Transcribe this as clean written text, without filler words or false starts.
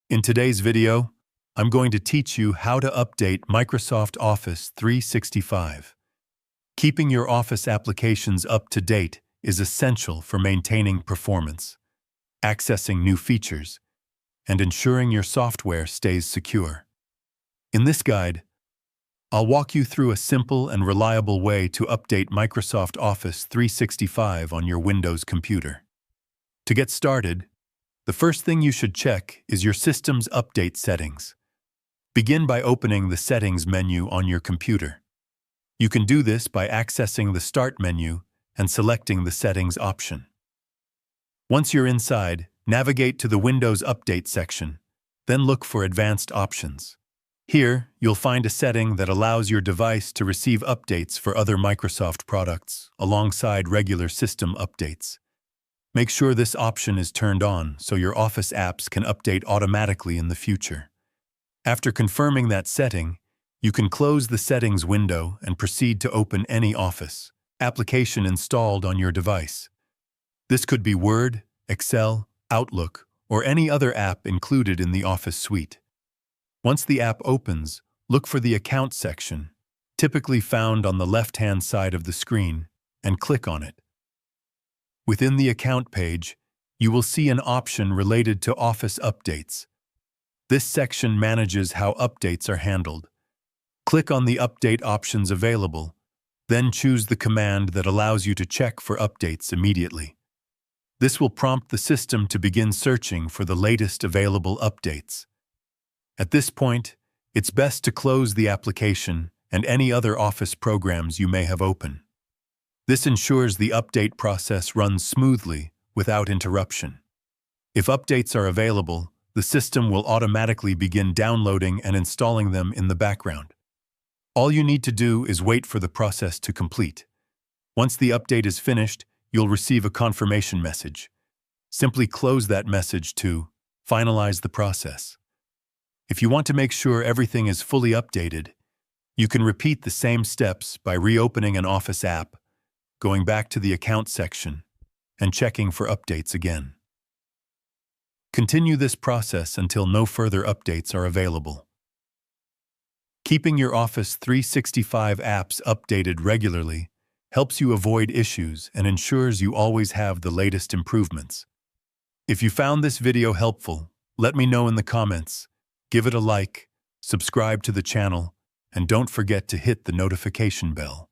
In today's video, I'm going to teach you how to update Microsoft Office 365. Keeping your Office applications up to date is essential for maintaining performance, accessing new features, and ensuring your software stays secure. In this guide, I'll walk you through a simple and reliable way to update Microsoft Office 365 on your Windows computer. To get started, the first thing you should check is your system's update settings. Begin by opening the Settings menu on your computer. You can do this by accessing the Start menu and selecting the Settings option. Once you're inside, navigate to the Windows Update section, then look for Advanced Options. Here, you'll find a setting that allows your device to receive updates for other Microsoft products alongside regular system updates. Make sure this option is turned on so your Office apps can update automatically in the future. After confirming that setting, you can close the Settings window and proceed to open any Office application installed on your device. This could be Word, Excel, Outlook, or any other app included in the Office suite. Once the app opens, look for the Account section, typically found on the left-hand side of the screen, and click on it. Within the Account page, you will see an option related to Office updates. This section manages how updates are handled. Click on the update options available, then choose the command that allows you to check for updates immediately. This will prompt the system to begin searching for the latest available updates. At this point, it's best to close the application and any other Office programs you may have open. This ensures the update process runs smoothly without interruption. If updates are available, the system will automatically begin downloading and installing them in the background. All you need to do is wait for the process to complete. Once the update is finished, you'll receive a confirmation message. Simply close that message to finalize the process. If you want to make sure everything is fully updated, you can repeat the same steps by reopening an Office app, going back to the Account section, and checking for updates again. Continue this process until no further updates are available. Keeping your Office 365 apps updated regularly helps you avoid issues and ensures you always have the latest improvements. If you found this video helpful, let me know in the comments. Give it a like, subscribe to the channel, and don't forget to hit the notification bell.